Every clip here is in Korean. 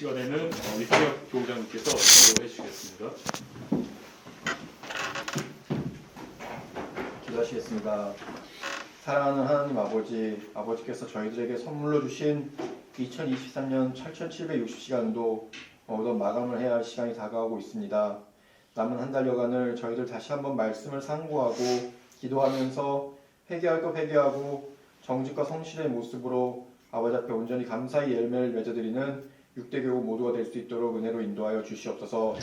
시간에는 이상혁 교장님께서 기도해 주시겠습니다. 기도하시겠습니다. 사랑하는 하나님 아버지께서 저희들에게 선물로 주신 2023년 8760시간도 어느덧 마감을 해야 할 시간이 다가오고 있습니다. 남은 한 달여간을 저희들 다시 한번 말씀을 상고하고 기도하면서 회개할 것 회개하고 정직과 성실의 모습으로 아버지 앞에 온전히 감사의 열매를 맺어드리는 6대 교우 모두가 될 수 있도록 은혜로 인도하여 주시옵소서.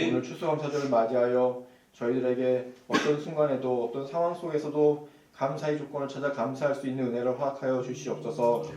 오늘 추수감사절을 맞이하여 저희들에게 어떤 순간에도 어떤 상황 속에서도 감사의 조건을 찾아 감사할 수 있는 은혜를 허락하여 주시옵소서.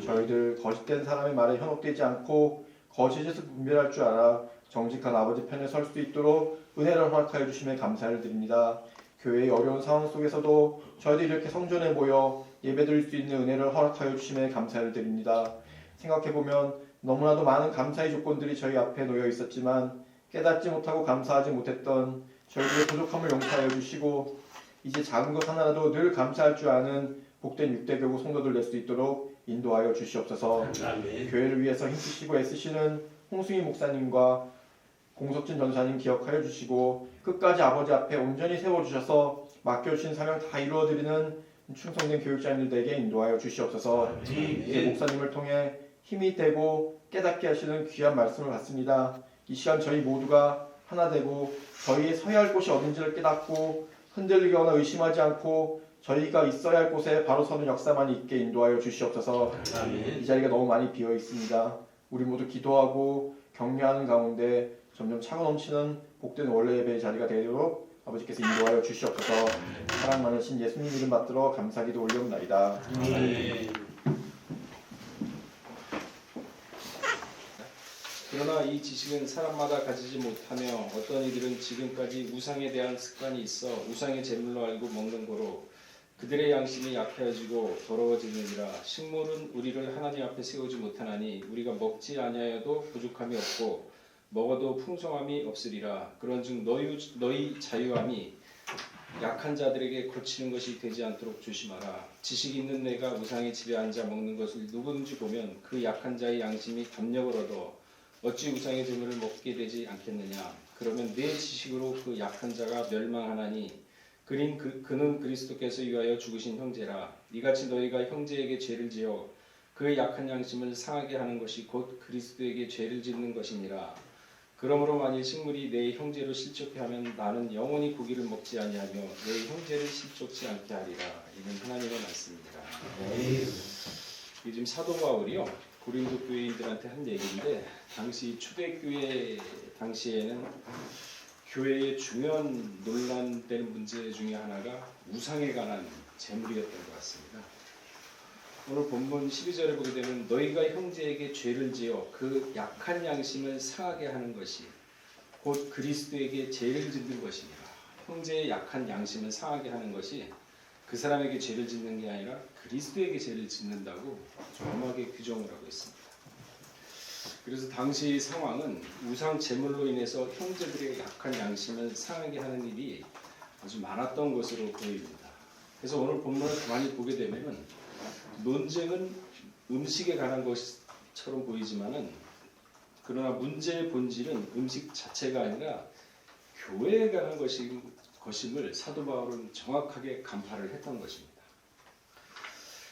저희들 거짓된 사람의 말에 현혹되지 않고 거짓을 분별할 줄 알아 정직한 아버지 편에 설 수 있도록 은혜를 허락하여 주심에 감사를 드립니다. 교회의 어려운 상황 속에서도 저희들이 이렇게 성전에 모여 예배드릴 수 있는 은혜를 허락하여 주심에 감사를 드립니다. 생각해보면 너무나도 많은 감사의 조건들이 저희 앞에 놓여 있었지만 깨닫지 못하고 감사하지 못했던 저희들의 부족함을 용서하여 주시고 이제 작은 것 하나라도 늘 감사할 줄 아는 복된 6대 교구 성도들 될 수 있도록 인도하여 주시옵소서. 교회를 위해서 힘쓰시고 애쓰시는 홍승희 목사님과 공석진 전사님 기억하여 주시고 끝까지 아버지 앞에 온전히 세워주셔서 맡겨주신 사명 다 이루어드리는 충성된 교육자님들에게 인도하여 주시옵소서. 이제 목사님을 통해 힘이 되고 깨닫게 하시는 귀한 말씀을 받습니다. 이 시간 저희 모두가 하나 되고 저희의 서야 할 곳이 어딘지를 깨닫고 흔들리거나 의심하지 않고 저희가 있어야 할 곳에 바로 서는 역사만 있게 인도하여 주시옵소서. 이 자리가 너무 많이 비어 있습니다. 우리 모두 기도하고 격려하는 가운데 점점 차고 넘치는 복된 원래 예배의 자리가 되도록 아버지께서 인도하여 주시옵소서. 사랑 많으신 예수님 이름 받들어 감사기도 올려옵나이다. 그러나 이 지식은 사람마다 가지지 못하며 어떤 이들은 지금까지 우상에 대한 습관이 있어 우상의 제물로 알고 먹는 거로 그들의 양심이 약하여지고 더러워지느니라. 식물은 우리를 하나님 앞에 세우지 못하나니 우리가 먹지 아니하여도 부족함이 없고 먹어도 풍성함이 없으리라. 그런즉 너희 자유함이 약한 자들에게 거치는 것이 되지 않도록 조심하라. 지식 있는 내가 우상의 집에 앉아 먹는 것을 누구든지 보면 그 약한 자의 양심이 담력을 얻어 어찌 우상의 제물을 먹게 되지 않겠느냐. 그러면 내 지식으로 그 약한 자가 멸망하나니 그는 그리스도께서 위하여 죽으신 형제라. 이같이 너희가 형제에게 죄를 지어 그의 약한 양심을 상하게 하는 것이 곧 그리스도에게 죄를 짓는 것이니라. 그러므로 만일 식물이 내 형제로 실족해 하면 나는 영원히 고기를 먹지 아니하며 내 형제를 실족치 않게 하리라. 이는 하나님의 말씀입니다. 요즘 사도 바울이요 고린도 교회인들한테 한 얘기인데, 당시 초대교회 당시에는 교회의 중요한 논란되는 문제 중에 하나가 우상에 관한 제물이었던 것 같습니다. 오늘 본문 12절에 보게 되면 너희가 형제에게 죄를 지어 그 약한 양심을 상하게 하는 것이 곧 그리스도에게 죄를 짓는 것이니라. 형제의 약한 양심을 상하게 하는 것이 그 사람에게 죄를 짓는 게 아니라 그리스도에게 죄를 짓는다고 정확하게 규정을 하고 있습니다. 그래서 당시 상황은 우상 제물로 인해서 형제들의 약한 양심을 상하게 하는 일이 아주 많았던 것으로 보입니다. 그래서 오늘 본문을 가만히 보게 되면 논쟁은 음식에 관한 것처럼 보이지만은 그러나 문제의 본질은 음식 자체가 아니라 교회에 관한 것임을 사도 바울은 정확하게 간파를 했던 것입니다.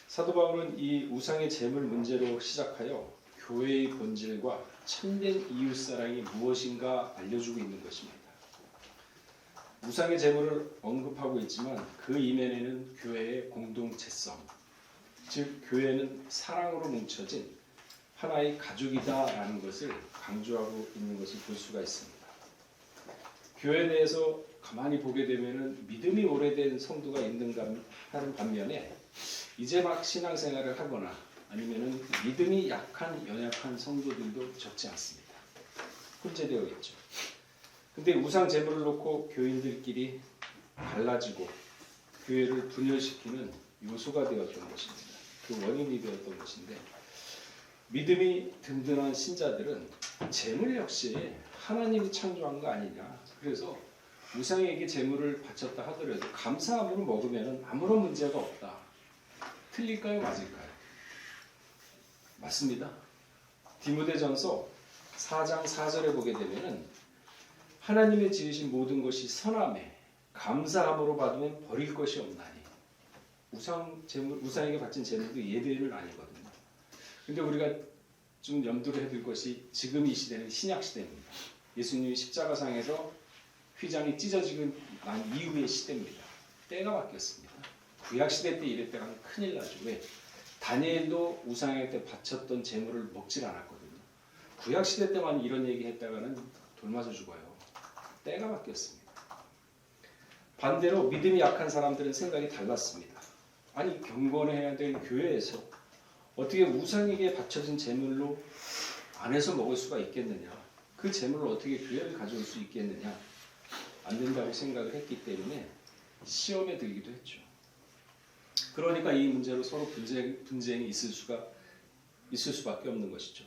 사도 바울은 이 우상의 제물 문제로 시작하여 교회의 본질과 참된 이웃사랑이 무엇인가 알려주고 있는 것입니다. 우상의 제물을 언급하고 있지만 그 이면에는 교회의 공동체성, 즉 교회는 사랑으로 뭉쳐진 하나의 가족이다라는 것을 강조하고 있는 것을 볼 수가 있습니다. 교회 내에서 가만히 보게 되면은 믿음이 오래된 성도가 있는가 하는 반면에 이제 막 신앙생활을 하거나 아니면은 믿음이 약한 연약한 성도들도 적지 않습니다. 혼재되어 있죠. 근데 우상 제물을 놓고 교인들끼리 갈라지고 교회를 분열시키는 요소가 되었던 것입니다. 그 원인이 되었던 것인데, 믿음이 든든한 신자들은 제물 역시 하나님이 창조한 거 아니냐. 그래서 우상에게 제물을 바쳤다 하더라도 감사함으로 먹으면 아무런 문제가 없다. 틀릴까요? 맞을까요? 맞습니다. 디모데전서 4장 4절에 보게 되면은 하나님의 지으신 모든 것이 선함에 감사함으로 받으면 버릴 것이 없나니. 우상에게 바친 제물도 예배는 아니거든요. 근데 우리가 좀 염두를 해둘 것이 지금 이 시대는 신약 시대입니다. 예수님이 십자가상에서 휘장이 찢어지고 난 이후의 시대입니다. 때가 바뀌었습니다. 구약 시대 때 이럴 때는 큰일 나죠. 왜? 다니엘도 우상에 때 바쳤던 제물을 먹질 않았거든요. 구약 시대 때만 이런 얘기 했다가는 돌맞아 죽어요. 때가 바뀌었습니다. 반대로 믿음이 약한 사람들은 생각이 달랐습니다. 아니 경건해야 될 교회에서 어떻게 우상에게 바쳐진 제물로 안에서 먹을 수가 있겠느냐? 그 제물을 어떻게 교회를 가져올 수 있겠느냐? 안 된다고 생각을 했기 때문에 시험에 들기도 했죠. 그러니까 이 문제로 서로 분쟁이 있을 수밖에 없는 것이죠.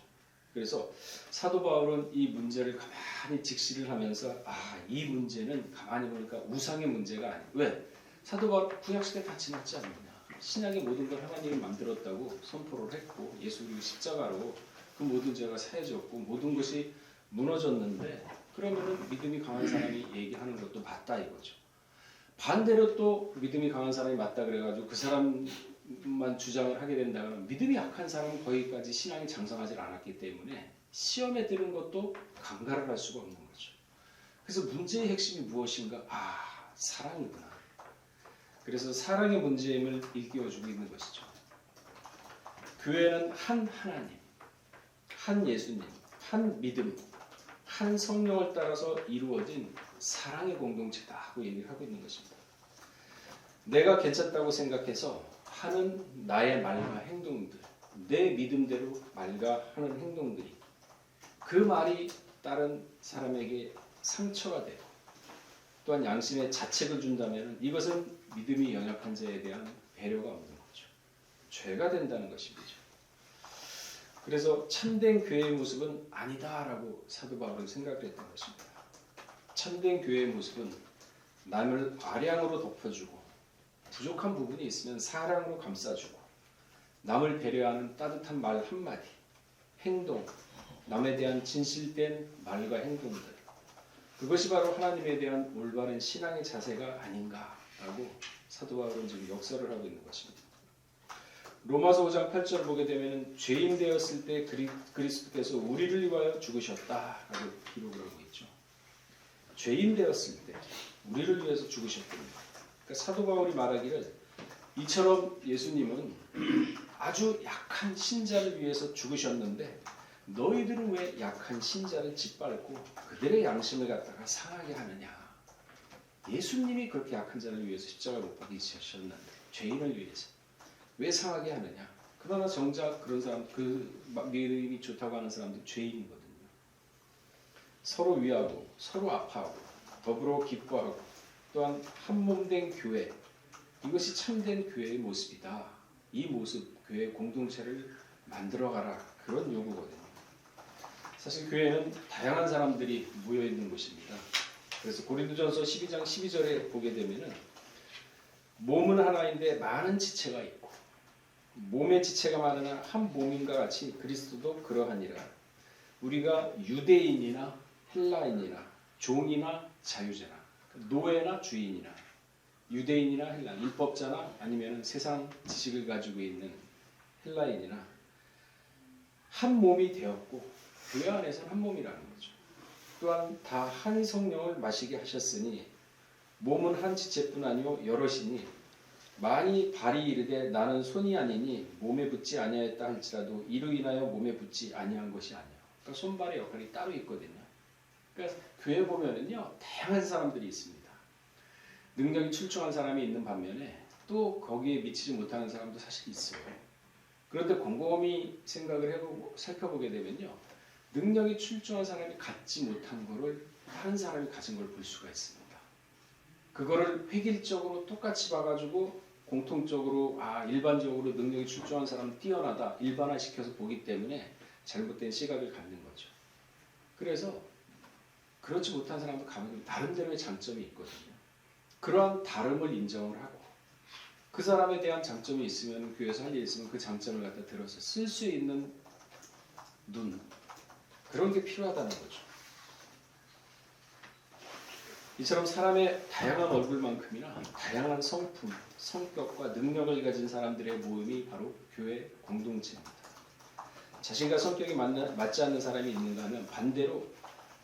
그래서 사도 바울은 이 문제를 가만히 직시를 하면서 이 문제는 가만히 보니까 우상의 문제가 아니에요. 왜? 사도 바울 구약시대 다 지났지 않느냐. 신약의 모든 걸 하나님이 만들었다고 선포를 했고 예수 그리스도 십자가로 그 모든 죄가 사해졌고 모든 것이 무너졌는데 그러면은 믿음이 강한 사람이 얘기하는 것도 맞다 이거죠. 반대로 또 믿음이 강한 사람이 맞다 그래가지고 그 사람만 주장을 하게 된다면 믿음이 약한 사람은 거기까지 신앙이 장성하지 않았기 때문에 시험에 드는 것도 강가를 할 수가 없는 거죠. 그래서 문제의 핵심이 무엇인가? 사랑이구나. 그래서 사랑의 문제임을 일깨워주고 있는 것이죠. 교회는 한 하나님, 한 예수님, 한 믿음, 한 성령을 따라서 이루어진 사랑의 공동체다 하고 얘기를 하고 있는 것입니다. 내가 괜찮다고 생각해서 하는 나의 말과 행동들, 내 믿음대로 말과 하는 행동들이 그 말이 다른 사람에게 상처가 되고 또한 양심에 자책을 준다면 이것은 믿음이 연약한 자에 대한 배려가 없는 거죠. 죄가 된다는 것입니다. 그래서 참된 교회의 모습은 아니다라고 사도 바울은 생각을 했던 것입니다. 참된 교회의 모습은 남을 아량으로 덮어주고 부족한 부분이 있으면 사랑으로 감싸주고 남을 배려하는 따뜻한 말 한마디, 행동, 남에 대한 진실된 말과 행동들 그것이 바로 하나님에 대한 올바른 신앙의 자세가 아닌가라고 사도 바울은 지금 역설을 하고 있는 것입니다. 로마서 5장 8절을 보게 되면 죄인 되었을 때 그리스도께서 우리를 위하여 죽으셨다라고 기록을 하고 있죠. 죄인 되었을 때 우리를 위해서 죽으셨답니다. 그러니까 사도 바울이 말하기를 이처럼 예수님은 아주 약한 신자를 위해서 죽으셨는데 너희들은 왜 약한 신자를 짓밟고 그들의 양심을 갖다가 상하게 하느냐. 예수님이 그렇게 약한 자를 위해서 십자가를 못 박히셨는데 죄인을 위해서 왜 상하게 하느냐. 그러나 정작 그런 사람, 그 믿음이 좋다고 하는 사람들 죄인이거든요. 서로 위하고 서로 아파하고 더불어 기뻐하고 또한 한몸된 교회, 이것이 참된 교회의 모습이다. 이 모습, 교회 공동체를 만들어가라. 그런 요구거든요. 사실 교회는 다양한 사람들이 모여있는 곳입니다. 그래서 고린도전서 12장 12절에 보게 되면은 몸은 하나인데 많은 지체가 있고 몸의 지체가 많으나 한 몸인과 같이 그리스도도 그러하니라. 우리가 유대인이나 헬라인이나 종이나 자유자나 노예나 주인이나 유대인이나 헬라 율법자나 아니면 세상 지식을 가지고 있는 헬라인이나 한 몸이 되었고 교회 안에서는 한 몸이라는 거죠. 또한 다 한 성령을 마시게 하셨으니 몸은 한 지체뿐 아니요 여럿이니 만이 발이 이르되 나는 손이 아니니 몸에 붙지 아니하였다 할지라도 이로 인하여 몸에 붙지 아니한 것이 아니요. 그러니까 손발의 역할이 따로 있거든요. 그러니까 교회 보면은요 다양한 사람들이 있습니다. 능력이 출중한 사람이 있는 반면에 또 거기에 미치지 못하는 사람도 사실 있어요. 그런데 곰곰이 생각을 해보고 살펴보게 되면요 능력이 출중한 사람이 갖지 못한 거를 다른 사람이 가진 걸 볼 수가 있습니다. 그거를 획일적으로 똑같이 봐가지고 공통적으로 일반적으로 능력이 출중한 사람은 뛰어나다 일반화시켜서 보기 때문에 잘못된 시각을 갖는 거죠. 그래서 그렇지 못한 사람도 나름대로의 장점이 있거든요. 그러한 다름을 인정을 하고 그 사람에 대한 장점이 있으면 교회에서 할 일이 있으면 그 장점을 갖다 들어서 쓸 수 있는 눈 그런 게 필요하다는 거죠. 이처럼 사람의 다양한 얼굴만큼이나 다양한 성품, 성격과 능력을 가진 사람들의 모임이 바로 교회 공동체입니다. 자신과 성격이 맞지 않는 사람이 있는가 하면 반대로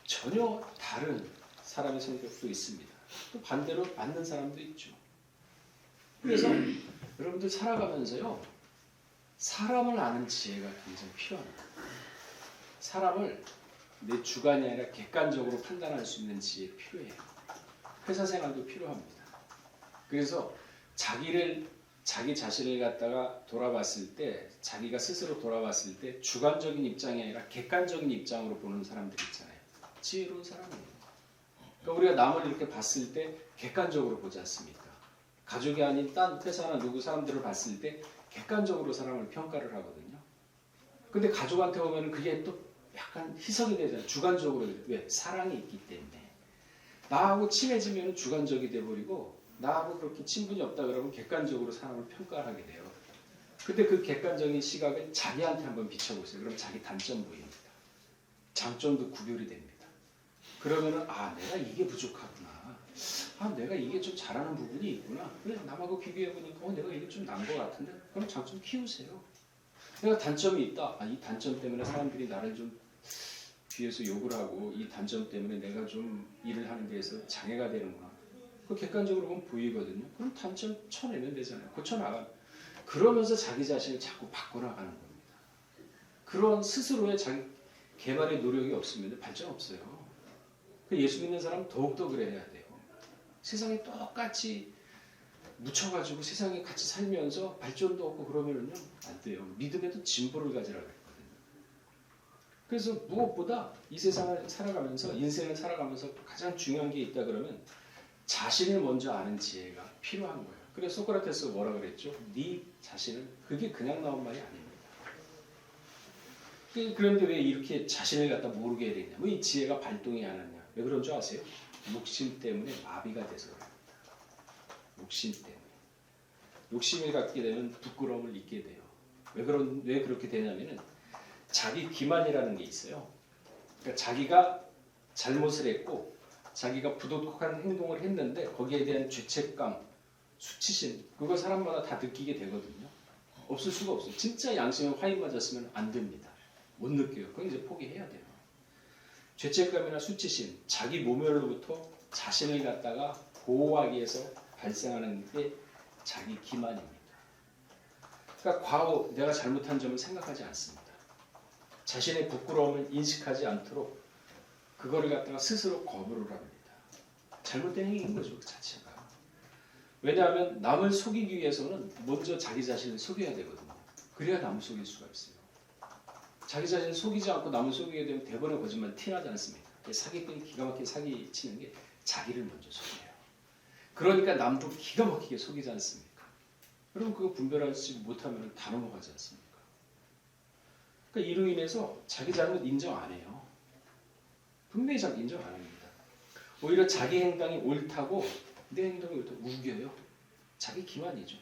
전혀 다른 사람의 성격도 있습니다. 또 반대로 맞는 사람도 있죠. 그래서 여러분들 살아가면서요, 사람을 아는 지혜가 굉장히 필요합니다. 사람을 내 주관이 아니라 객관적으로 판단할 수 있는 지혜 필요해요. 회사 생활도 필요합니다. 그래서 자기 자신을 갖다가 돌아봤을 때, 자기가 스스로 돌아봤을 때 주관적인 입장이 아니라 객관적인 입장으로 보는 사람들 있잖아요. 지혜로운 사람이에요. 그러니까 우리가 남을 이렇게 봤을 때 객관적으로 보지 않습니까? 가족이 아닌 딴 회사나 누구 사람들을 봤을 때 객관적으로 사람을 평가를 하거든요. 근데 가족한테 오면 그게 또 약간 희석이 되잖아요. 주관적으로. 왜? 사랑이 있기 때문에. 나하고 친해지면 주관적이 돼버리고 나하고 그렇게 친분이 없다 그러면 객관적으로 사람을 평가하게 돼요. 근데 그 객관적인 시각을 자기한테 한번 비춰보세요. 그럼 자기 단점 보입니다. 장점도 구별이 됩니다. 그러면은 내가 이게 부족하구나. 내가 이게 좀 잘하는 부분이 있구나. 그래, 남하고 비교해보니까 내가 이게 좀 난 것 같은데? 그럼 장점 키우세요. 내가 단점이 있다. 이 단점 때문에 사람들이 나를 좀 뒤에서 욕을 하고 이 단점 때문에 내가 좀 일을 하는 데에서 장애가 되는구나. 그 객관적으로 보면 보이거든요. 그럼 단점 쳐내면 되잖아요. 고쳐나가. 그러면서 자기 자신을 자꾸 바꿔나가는 겁니다. 그런 스스로의 자기 개발의 노력이 없으면 발전 없어요. 예수 믿는 사람은 더욱더 그래야 돼요. 세상에 똑같이 묻혀가지고 세상에 같이 살면서 발전도 없고 그러면은요, 안 돼요. 믿음에도 진보를 가지라고 했거든요. 그래서 무엇보다 이 세상을 살아가면서, 인생을 살아가면서 가장 중요한 게 있다 그러면 자신을 먼저 아는 지혜가 필요한 거예요. 그래서 소크라테스가 뭐라 그랬죠? 네 자신을, 그게 그냥 나온 말이 아닙니다. 그런데 왜 이렇게 자신을 갖다 모르게 되냐? 이 지혜가 발동이 안 하냐? 왜 그런 줄 아세요? 욕심 때문에 마비가 돼서 그럽니다. 욕심 때문에. 욕심을 갖게 되면 부끄러움을 잊게 돼요. 왜 그렇게 되냐면은 자기 기만이라는 게 있어요. 그러니까 자기가 잘못을 했고 자기가 부도덕한 행동을 했는데 거기에 대한 죄책감, 수치심, 그거 사람마다 다 느끼게 되거든요. 없을 수가 없어요. 진짜 양심에 화인 맞았으면 안 됩니다. 못 느껴요. 그건 이제 포기해야 돼요. 죄책감이나 수치심, 자기 모멸로부터 자신을 갖다가 보호하기 위해서 발생하는 게 자기 기만입니다. 그러니까 과거 내가 잘못한 점을 생각하지 않습니다. 자신의 부끄러움을 인식하지 않도록 그거를 갖다가 스스로 거부를 합니다. 잘못된 행위인 거죠, 그 자체가. 왜냐하면 남을 속이기 위해서는 먼저 자기 자신을 속여야 되거든요. 그래야 남을 속일 수가 있어요. 자기 자신을 속이지 않고 남을 속이게 되면 대번에 거짓말 티나지 않습니까? 사기꾼이 기가 막히게 사기치는 게 자기를 먼저 속여요. 그러니까 남도 기가 막히게 속이지 않습니까? 그럼 그거 분별하지 못하면 다 넘어가지 않습니까? 그러니까 이로 인해서 자기 잘못 인정 안 해요. 분명히 자기 인정 안 합니다. 오히려 자기 행동이 옳다고 내 행동이 옳다고 우겨요. 자기 기만이죠.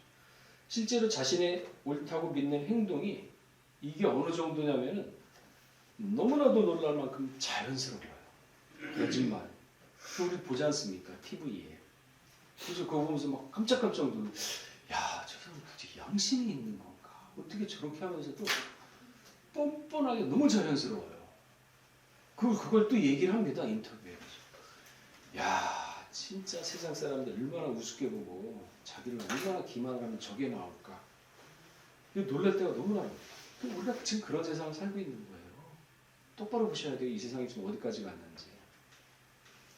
실제로 자신의 옳다고 믿는 행동이 이게 어느 정도냐면은 너무나도 놀랄 만큼 자연스러워요. 거짓말. 우리 보지 않습니까? TV에. 그래서 그거 보면서 막 깜짝깜짝 놀라. 야, 저 사람 도대체 양심이 있는 건가? 어떻게 저렇게 하면서도 뻔뻔하게 너무 자연스러워요. 그걸 또 얘기를 합니다. 인터뷰에. 야, 진짜 세상 사람들 얼마나 우습게 보고 자기를 얼마나 기만을 하면 저게 나올까? 놀랄 때가 너무 많아요. 우리가 지금 그런 세상을 살고 있는 거예요. 똑바로 보셔야 돼요. 이 세상이 지금 어디까지 갔는지.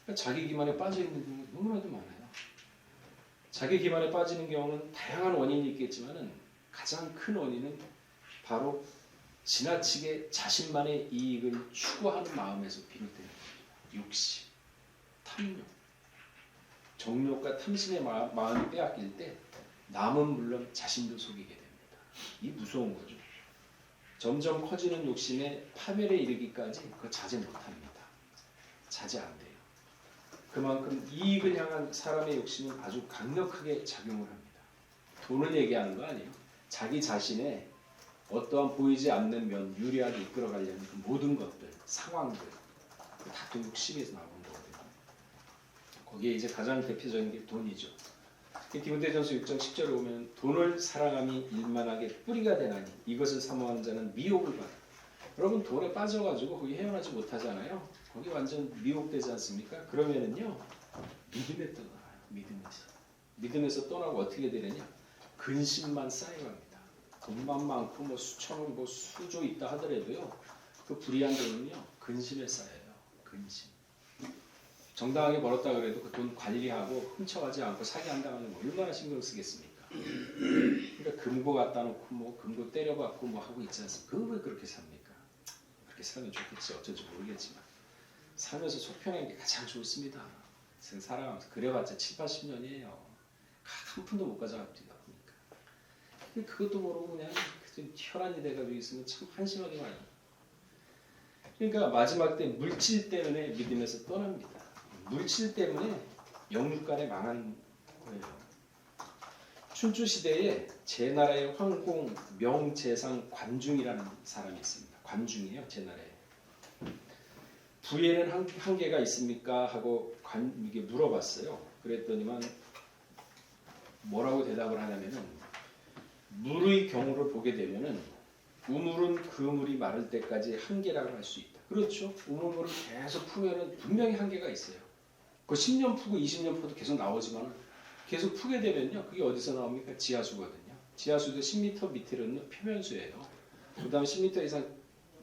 그러니까 자기 기만에 빠져 있는 경우가 너무나도 많아요. 자기 기만에 빠지는 경우는 다양한 원인이 있겠지만은 가장 큰 원인은 바로 지나치게 자신만의 이익을 추구하는 마음에서 비롯되는 겁니다. 욕심, 탐욕, 정욕과 탐심의 마음이 빼앗길 때 남은 물론 자신도 속이게 됩니다. 이 무서운 거죠. 점점 커지는 욕심에 파멸에 이르기까지 그거 자제 못합니다. 자제 안 돼요. 그만큼 이익을 향한 사람의 욕심은 아주 강력하게 작용을 합니다. 돈을 얘기하는 거 아니에요. 자기 자신의 어떠한 보이지 않는 면 유리하게 이끌어가려는 그 모든 것들, 상황들 다 또 욕심에서 나오는 거거든요. 거기에 이제 가장 대표적인 게 돈이죠. 디모데전서 6장 10절에 보면 돈을 사랑함이 일만하게 뿌리가 되나니 이것을 사모하는 자는 미혹을 받아. 여러분 돈에 빠져가지고 거기 헤어나지 못하잖아요. 거기 완전 미혹되지 않습니까? 그러면은요 믿음에 떠나요. 믿음에서 떠나고 어떻게 되느냐? 근심만 쌓여갑니다. 돈만 많고 뭐 수천억 뭐 수조 있다 하더라도요 그 불의한 돈은요 근심에 쌓여요. 근심. 정당하게 벌었다 그래도 그 돈 관리하고 훔쳐가지 않고 사기 안 당하는 거 얼마나 신경 쓰겠습니까? 그러니까 금고 갖다 놓고 뭐 금고 때려받고 뭐 하고 있지 않습니까? 그거 왜 그렇게 삽니까? 그렇게 살면 좋겠지. 어쩔지 모르겠지만 살면서 속 편한 게 가장 좋습니다. 살아가면서 그래봤자 7, 80년이에요. 한 푼도 못 가져갑니다. 그러니까 그것도 모르고 그냥 혈안이 돼가지고 있으면 참 한심하게 말이에요. 그러니까 마지막 때 물질 때문에 믿음에서 떠납니다. 물질 때문에 영육간에 망한 거예요. 춘추 시대에 제 나라의 황공 명재상 관중이라는 사람이 있습니다. 관중이에요, 제 나라에. 부에는 한계가 있습니까? 하고 이게 물어봤어요. 그랬더니만 뭐라고 대답을 하냐면은 물의 경우를 보게 되면은 우물은 그 물이 마를 때까지 한계라고 할 수 있다. 그렇죠. 우물물을 계속 푸면은 분명히 한계가 있어요. 그 10년 푸고 20년 푸도 계속 나오지만 계속 푸게 되면요. 그게 어디서 나옵니까? 지하수거든요. 지하수도 10m 밑으로는 표면수예요. 그 다음 10m 이상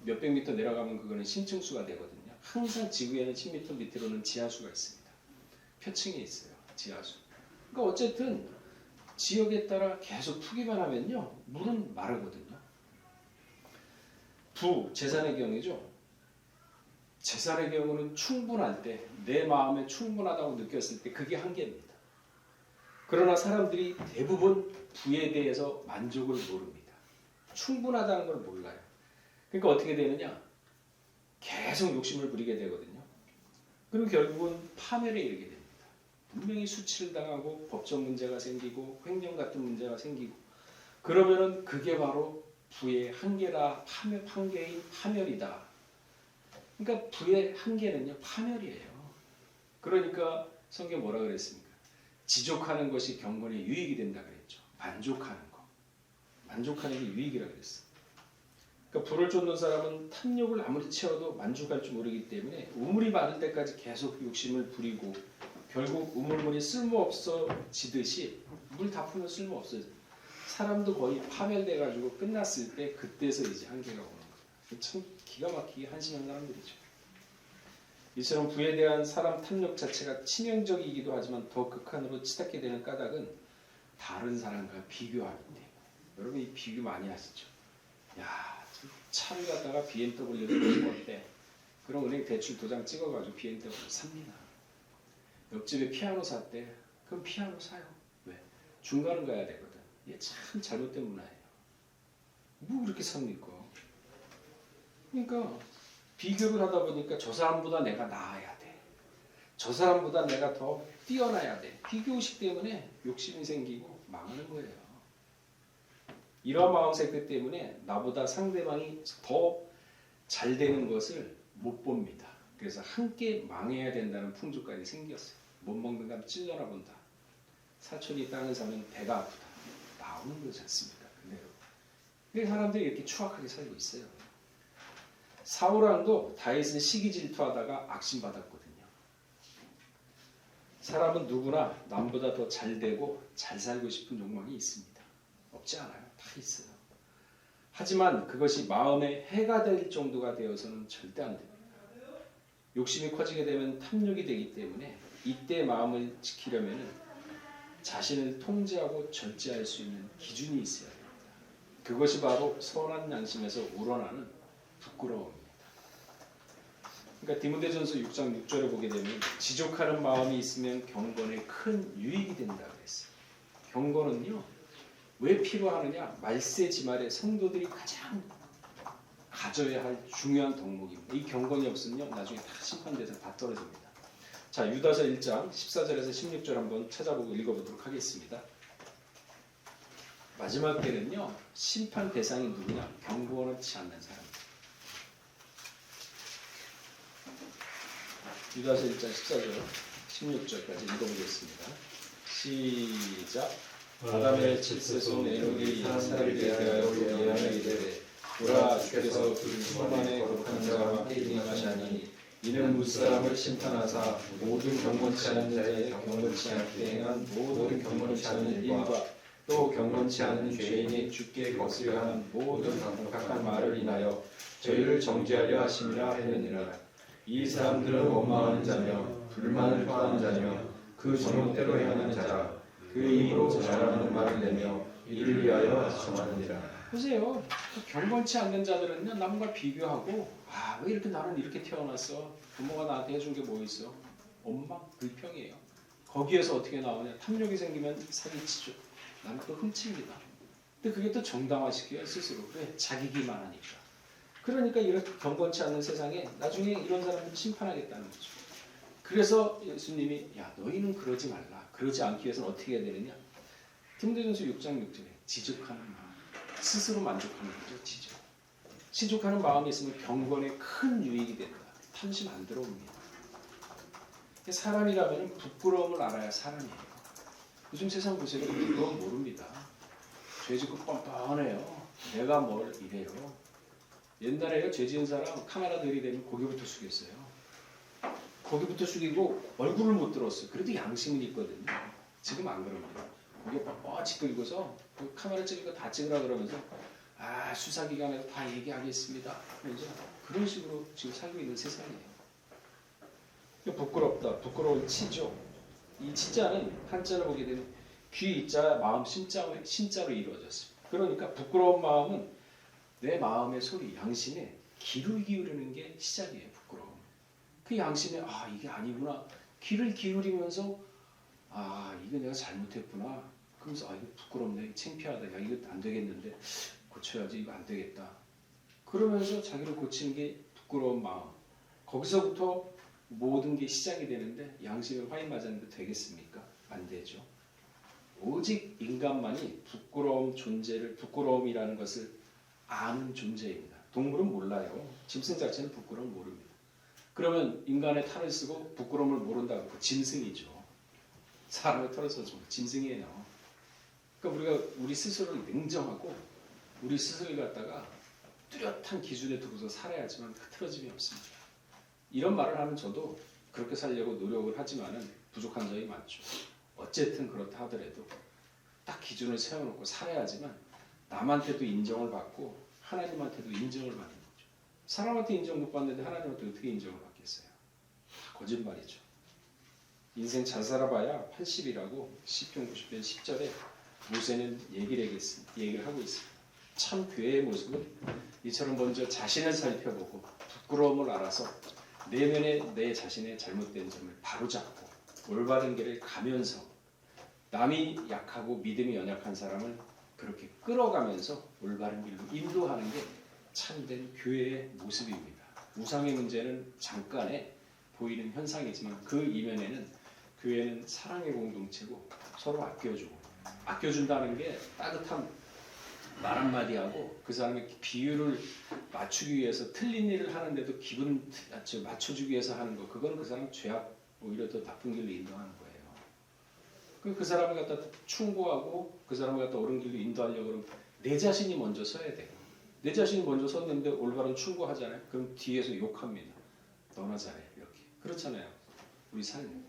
몇백 미터 내려가면 그거는 심층수가 되거든요. 항상 지구에는 10m 밑으로는 지하수가 있습니다. 표층에 있어요. 지하수. 그러니까 어쨌든 지역에 따라 계속 푸기만 하면요. 물은 마르거든요. 재산의 경우죠. 재산의 경우는 충분할 때, 내 마음에 충분하다고 느꼈을 때 그게 한계입니다. 그러나 사람들이 대부분 부에 대해서 만족을 모릅니다. 충분하다는 걸 몰라요. 그러니까 어떻게 되느냐? 계속 욕심을 부리게 되거든요. 그럼 결국은 파멸에 이르게 됩니다. 분명히 수치를 당하고 법적 문제가 생기고 횡령 같은 문제가 생기고 그러면은 그게 바로 부의 한계라 한계인 파멸이다. 그러니까 부의 한계는요 파멸이에요. 그러니까 성경 뭐라 그랬습니까? 지족하는 것이 경건에 유익이 된다 그랬죠. 만족하는 거. 만족하는 게 유익이라 그랬어요. 그러니까 부를 쫓는 사람은 탐욕을 아무리 채워도 만족할 줄 모르기 때문에 우물이 마를 때까지 계속 욕심을 부리고 결국 우물물이 쓸모없어지듯이 물 다 풀면 쓸모없어져요. 사람도 거의 파멸돼가지고 끝났을 때 그때서 이제 한계가 오는 거예요. 참 기가 막히게 한심한 사람들이죠. 이처럼 부에 대한 사람 탐욕 자체가 치명적이기도 하지만 더 극한으로 치닫게 되는 까닭은 다른 사람과 비교하기 때문에. 여러분 이 비교 많이 하시죠? 야, 차를 갖다가 BMW를 사고 어때? 그럼 은행 대출 도장 찍어가지고 BMW 삽니다. 옆집에 피아노 샀대. 그럼 피아노 사요. 왜? 중간을 가야 되거든. 이게 참 잘못된 문화예요. 뭐 그렇게 삽니까? 그러니까 비교를 하다 보니까 저 사람보다 내가 나아야 돼. 저 사람보다 내가 더 뛰어나야 돼. 비교의식 때문에 욕심이 생기고 망하는 거예요. 이러한 마음색들 때문에 나보다 상대방이 더 잘 되는 것을 못 봅니다. 그래서 함께 망해야 된다는 풍조까지 생겼어요. 못 먹는 감 찔러나 본다. 사촌이 땅을 사면 배가 아프다. 나오는 거지 않습니까? 근데 사람들이 이렇게 추악하게 살고 있어요. 사울왕도 다윗은 시기 질투하다가 악신받았거든요. 사람은 누구나 남보다 더 잘 되고 잘 살고 싶은 욕망이 있습니다. 없지 않아요. 다 있어요. 하지만 그것이 마음에 해가 될 정도가 되어서는 절대 안 됩니다. 욕심이 커지게 되면 탐욕이 되기 때문에 이때 마음을 지키려면 자신을 통제하고 절제할 수 있는 기준이 있어야 됩니다. 그것이 바로 선한 양심에서 우러나는 부끄러움입니다. 그러니까 디모데전서 6장 6절에 보게 되면 지족하는 마음이 있으면 경건에 큰 유익이 된다 그랬어요. 경건은요. 왜 필요하느냐? 말세지말에 성도들이 가장 가져야 할 중요한 덕목입니다. 이 경건이 없으면 나중에 다 심판돼서 다 떨어집니다. 자, 유다서 1장 14절에서 16절 한번 찾아보고 읽어보도록 하겠습니다. 마지막 때는요 심판 대상이 누구냐? 경건치 않는 사람. 유다서 1장 14절 16절까지 읽어보겠습니다. 시작. 아담의 칠세손 에녹이 사람에 대하여 예언하여 이르되 보라 주께서 그 수만의 거룩한 자와 행하시나니 이는 무사람을 심판하사 모든 경건치 않은 자의 경건치 않게 행한 모든 경건치 않은 일과 또 경건치 않은 죄인이 주께 거스려하는 모든 각한 말을 인하여 저희를 정죄하려 하심이라 하느니라. 이 사람들은 원망하는 자며 불만을 토하는 자며 그 정욕대로 행하는 자라. 그 입으로 잘하는 말을 내며 이를 위하여 정하느니라. 보세요. 경건치 않는 자들은요 남과 비교하고 왜 이렇게 나는 이렇게 태어났어? 부모가 나한테 해준 게 뭐 있어? 원망, 불평이에요. 거기에서 어떻게 나오냐? 탐욕이 생기면 사기치죠. 나는 또 훔칩니다. 근데 그게 또 정당화시켜요 스스로. 그래 자기기만 하니까. 그러니까 이런 경건치 않는 세상에 나중에 이런 사람을 심판하겠다는 거죠. 그래서 예수님이 야 너희는 그러지 말라. 그러지 않기 위해서는 어떻게 해야 되느냐? 디모데전서 6장 6절에 지족하는 마음. 스스로 만족하는 거죠. 지족하는 마음이 있으면 경건에 큰 유익이 된다. 탐심 안 들어옵니다. 사람이라면 부끄러움을 알아야 사람이에요. 요즘 세상 보세요. 부끄러움 모릅니다. 죄 짓고 뻔뻔해요. 내가 뭘 이래요. 옛날에요. 죄 지은 사람 카메라 들이대면 고개부터 숙였어요. 고개부터 숙이고 얼굴을 못 들었어요. 그래도 양심은 있거든요. 지금 안 그럽니다. 고개 뻣뻣이 들고서 그 카메라 찍을 거 다 찍으라 그러면서 수사기관에서 다 얘기하겠습니다. 그러죠? 그런 식으로 지금 살고 있는 세상이에요. 부끄럽다. 부끄러운 치죠. 이 치자는 한자로 보게 되면 귀 이자 마음 신자로 이루어졌습니다. 그러니까 부끄러운 마음은 내 마음의 소리, 양심에 귀를 기울이는 게 시작이에요. 부끄러움. 그 양심에 이게 아니구나. 귀를 기울이면서 이거 내가 잘못했구나. 그러면서 이거 부끄럽네. 창피하다. 야 이거 안 되겠는데 고쳐야지. 이거 안 되겠다. 그러면서 자기를 고치는 게 부끄러운 마음. 거기서부터 모든 게 시작이 되는데 양심에 화인 맞았는데 되겠습니까? 안 되죠. 오직 인간만이 부끄러움이라는 것을 아는 존재입니다. 동물은 몰라요. 짐승 자체는 부끄러움 모릅니다. 그러면 인간의 탈을 쓰고 부끄러움을 모른다고 그 짐승이죠. 사람의 털을 써서 짐승이에요. 그러니까 우리가 우리 스스로를 냉정하고 우리 스스로를 갖다가 뚜렷한 기준에 두고서 살아야지만 흐트러짐이 없습니다. 이런 말을 하는 저도 그렇게 살려고 노력을 하지만은 부족한 점이 많죠. 어쨌든 그렇다 하더라도 딱 기준을 세워놓고 살아야지만 남한테도 인정을 받고 하나님한테도 인정을 받는 거죠. 사람한테 인정 못 받는데 하나님한테 어떻게 인정을 받겠어요? 거짓말이죠. 인생 잘 살아봐야 80이라고 시편 90편 10절에 모세는 얘기를 하고 있습니다. 참 교회의 모습은 이처럼 먼저 자신을 살펴보고 부끄러움을 알아서 내면에 내 자신의 잘못된 점을 바로잡고 올바른 길을 가면서 남이 약하고 믿음이 연약한 사람을 그렇게 끌어가면서 올바른 길로 인도하는 게 참된 교회의 모습입니다. 우상의 문제는 잠깐에 보이는 현상이지만 그 이면에는 교회는 사랑의 공동체고 서로 아껴준다는 게 따뜻한 말 한마디 하고 그 사람의 비율을 맞추기 위해서 틀린 일을 하는데도 기분 맞춰주기 위해서 하는 거, 그건 그 사람 죄악 오히려 더 나쁜 길로 인도하는 거예요. 그 사람을 갖다 충고하고 그 사람을 갖다 옳은 길로 인도하려고 그러면 내 자신이 먼저 서야 돼요. 내 자신이 먼저 섰는데 올바른 충고하잖아요. 그럼 뒤에서 욕합니다. 너나 잘해 이렇게. 그렇잖아요. 우리 삶.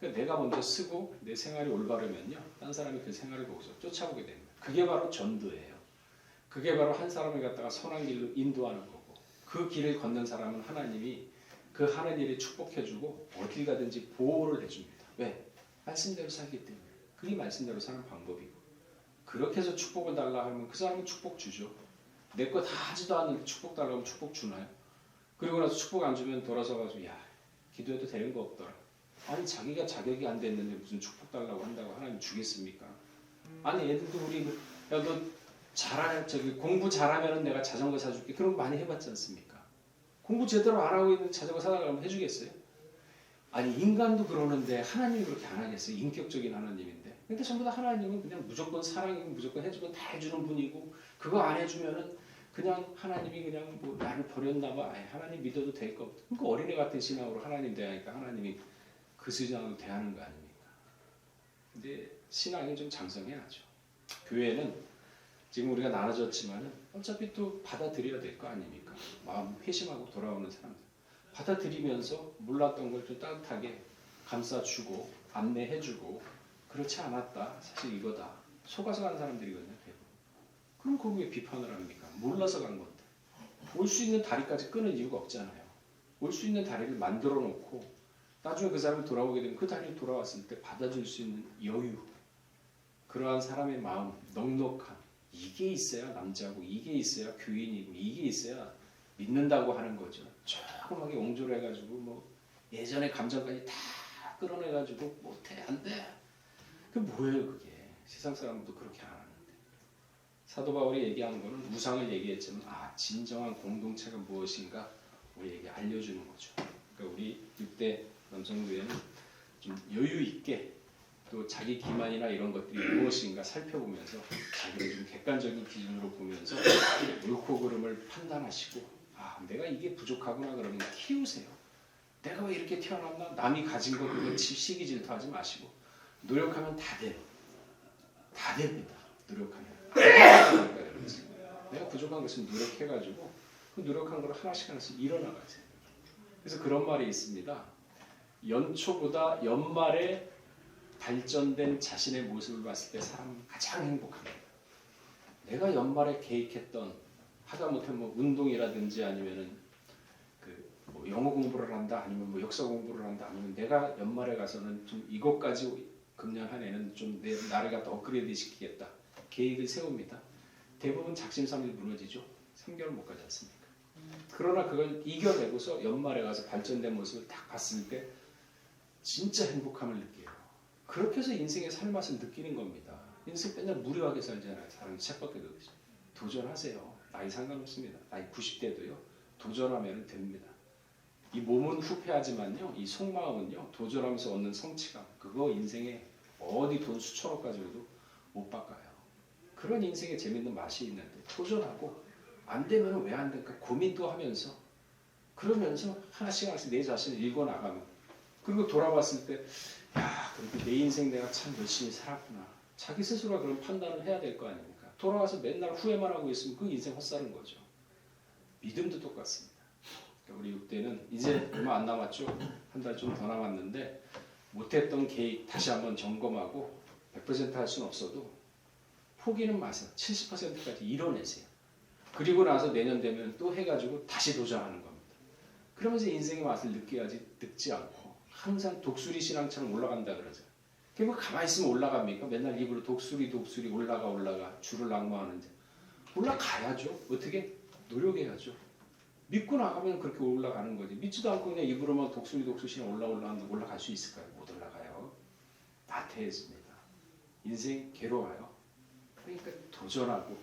그러니까 내가 먼저 쓰고 내 생활이 올바르면요, 딴 사람이 그 생활을 보고서 쫓아오게 됩니다. 그게 바로 전도예요. 그게 바로 한 사람을 갖다가 선한 길로 인도하는 거고, 그 길을 걷는 사람은 하나님이 그 하는 일에 축복해주고 어딜 가든지 보호를 해줍니다. 왜? 말씀대로 살기 때문에. 그게 말씀대로 사는 방법이고, 그렇게 해서 축복을 달라 하면 그 사람은 축복 주죠. 내 거 다 하지도 않는데 축복 달라고 하면 축복 주나요? 그리고 나서 축복 안 주면 돌아서 가지고 야 기도해도 되는 거 없더라. 아니 자기가 자격이 안 됐는데 무슨 축복 달라고 한다고 하나님 주겠습니까? 아니 애들도 우리 야 너 공부 잘하면은 내가 자전거 사줄게. 그런 거 많이 해봤지 않습니까? 공부 제대로 안 하고 있는 자전거 사달라고 해주겠어요? 아니 인간도 그러는데 하나님이 그렇게 안 하겠어요? 인격적인 하나님인데. 근데 전부 다 하나님은 그냥 무조건 사랑이고 무조건 해주면 다 해주는 분이고 그거 안 해주면은 그냥 하나님이 그냥 뭐 나를 버렸나 봐. 아이, 하나님 믿어도 될 거 없다. 그러니까 어린애 같은 신앙으로 하나님 대하니까 하나님이 그 신앙으로 대하는 거 아닙니까? 근데 신앙이 좀 장성해야죠. 교회는 지금 우리가 나눠졌지만은 어차피 또 받아들여야 될 거 아닙니까? 마음 회심하고 돌아오는 사람들 받아들이면서 몰랐던 걸 좀 따뜻하게 감싸주고 안내해주고 그렇지 않았다. 사실 이거다. 속아서 간 사람들이거든요. 대부분. 그럼 거기 왜 비판을 합니까? 몰라서 간 건데. 올 수 있는 다리까지 끊을 이유가 없잖아요. 올 수 있는 다리를 만들어 놓고 나중에 그 사람이 돌아오게 되면 그 다리를 돌아왔을 때 받아줄 수 있는 여유 그러한 사람의 마음, 넉넉함 이게 있어야 남자고 이게 있어야 교인이고 이게 있어야 믿는다고 하는 거죠. 조그맣게 옹졸해 가지고 뭐 예전의 감정까지 다 끌어내 가지고 못해 안 돼. 그게 뭐예요 그게. 세상 사람도 그렇게 안 하는데. 사도 바울이 얘기하는 거는 우상을 얘기했지만 진정한 공동체가 무엇인가 우리에게 알려주는 거죠. 그러니까 우리 6대 남성교회는 좀 여유 있게 또 자기 기만이나 이런 것들이 무엇인가 살펴보면서 자기를 좀 객관적인 기준으로 보면서 옳고 그름을 판단하시고 내가 이게 부족하구나 그러면 키우세요. 내가 왜 이렇게 태어났나? 남이 가진 거 그거 시기 질투하지 마시고 노력하면 다 돼요. 다 됩니다. 노력하면. 내가 부족한 것은 노력해가지고 그 노력한 걸 하나씩 일어나가세요. 그래서 그런 말이 있습니다. 연초보다 연말에 발전된 자신의 모습을 봤을 때 사람은 가장 행복합니다. 내가 연말에 계획했던 하다못해 뭐 운동이라든지 아니면은 뭐 영어 공부를 한다 아니면 뭐 역사 공부를 한다 아니면 내가 연말에 가서는 좀 이것까지 금년 한 해는 좀 내 나를 갖다 업그레이드 시키겠다 계획을 세웁니다. 대부분 작심삼일 무너지죠. 3개월 못 가지 않습니까? 그러나 그걸 이겨내고서 연말에 가서 발전된 모습을 딱 봤을 때 진짜 행복함을 느껴요. 그렇게 해서 인생의 살맛을 느끼는 겁니다. 인생 맨날 무료하게 살잖아요. 사람이 책밖에 없죠. 도전하세요. 나이 상관없습니다. 나이 90대도요. 도전하면 됩니다. 이 몸은 후패하지만요. 이 속마음은요. 도전하면서 얻는 성취감. 그거 인생에 어디 돈 수천억 가지고도 못 바꿔요. 그런 인생에 재밌는 맛이 있는데 도전하고 안 되면 왜 안 될까 고민도 하면서 그러면서 하나씩 내 자신을 읽어나가면 그리고 돌아봤을 때 그래도 내 인생 내가 참 열심히 살았구나. 자기 스스로가 그런 판단을 해야 될 거 아닙니까? 돌아와서 맨날 후회만 하고 있으면 그 인생 헛사는 거죠. 믿음도 똑같습니다. 우리 6대는 이제 얼마 안 남았죠. 한 달 좀 더 남았는데 못했던 계획 다시 한번 점검하고 100% 할 수는 없어도 포기는 마세요. 70%까지 이뤄내세요. 그리고 나서 내년 되면 또 해가지고 다시 도전하는 겁니다. 그러면서 인생의 맛을 느껴야지 늙지 않고 항상 독수리 신앙처럼 올라간다 그러죠. 결국 가만히 있으면 올라갑니까? 맨날 입으로 독수리 올라가 주를 낙마하는데 올라가야죠. 어떻게? 노력해야죠. 믿고 나가면 그렇게 올라가는 거지. 믿지도 않고 그냥 입으로만 독수리 신앙 올라갈 수 있을까요? 못 올라가요. 나태해집니다. 인생 괴로워요. 그러니까 도전하고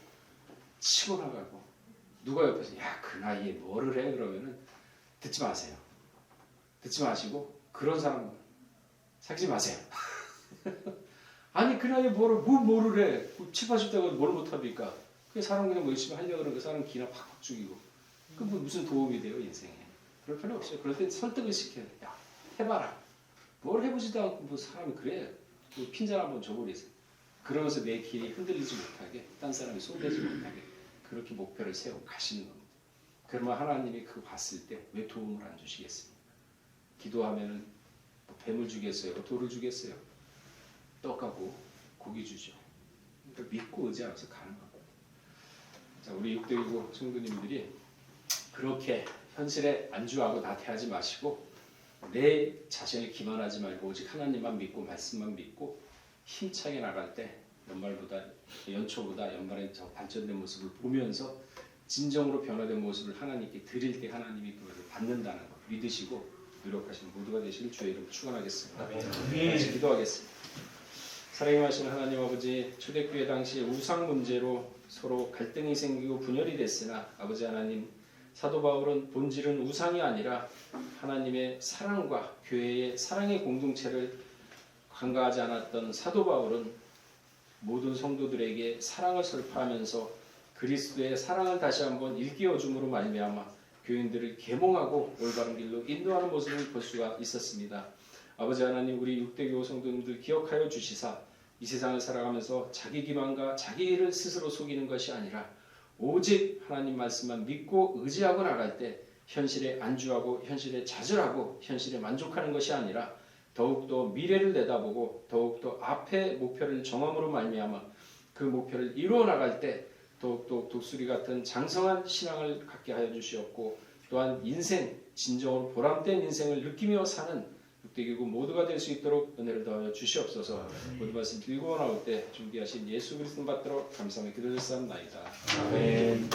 치고 나가고 누가 옆에서 그 나이에 뭐를 해? 그러면은 듣지 마세요. 듣지 마시고 그런 사람 사귀지 마세요. 아니 그 나이에 뭐를 해? 7, 80대가 뭘 못합니까? 그 사람 그냥 뭐 열심히 하려고 그러는 그 사람 기나 팍팍 죽이고 그 무슨 도움이 돼요 인생에? 그럴 필요 없어요. 그럴 땐 설득을 시켜요. 야 해봐라. 뭘 해보지도 않고 뭐 사람이 그래? 뭐 핀잔 한번 줘버리세요. 그러면서 내 길이 흔들리지 못하게 딴 사람이 손대지 못하게 그렇게 목표를 세우고 가시는 겁니다. 그러면 하나님이 그거 봤을 때 왜 도움을 안 주시겠습니까? 기도하면은 뭐 뱀을 주겠어요? 돌을 주겠어요? 떡하고 고기 주죠. 그러니까 믿고 의지하면서 가는 겁니다. 자, 우리 6대6 성도님들이 그렇게 현실에 안주하고 나태하지 마시고 내 자신을 기만하지 말고 오직 하나님만 믿고 말씀만 믿고 힘차게 나갈 때 연초보다 연말에 저 발전된 모습을 보면서 진정으로 변화된 모습을 하나님께 드릴 때 하나님이 그것을 받는다는 것 믿으시고 노력하시는 모두가 되시길 주의 이름으로 축원하겠습니다. 같이 기도하겠습니다. 사랑이 하시는 하나님 아버지, 초대교회 당시 우상 문제로 서로 갈등이 생기고 분열이 됐으나 아버지 하나님, 사도 바울은 본질은 우상이 아니라 하나님의 사랑과 교회의 사랑의 공동체를 간과하지 않았던 사도 바울은 모든 성도들에게 사랑을 설파하면서 그리스도의 사랑을 다시 한번 일깨워 줌으로 말미암아 교인들을 계몽하고 올바른 길로 인도하는 모습을 볼 수가 있었습니다. 아버지 하나님, 우리 육대교우 성도님들 기억하여 주시사 이 세상을 살아가면서 자기 기만과 자기를 스스로 속이는 것이 아니라 오직 하나님 말씀만 믿고 의지하고 나갈 때 현실에 안주하고 현실에 좌절하고 현실에 만족하는 것이 아니라 더욱더 미래를 내다보고 더욱더 앞의 목표를 정함으로 말미암아 그 목표를 이루어 나갈 때 더욱더 독수리 같은 장성한 신앙을 갖게 하여 주시옵고 또한 인생, 진정으로 보람된 인생을 느끼며 사는 육대교구 모두가 될 수 있도록 은혜를 더하여 주시옵소서. 모든 말씀 들고 나올 때 준비하신 예수 그리스도 받도록 감사하며 기도드렸사옵나이다. 아멘.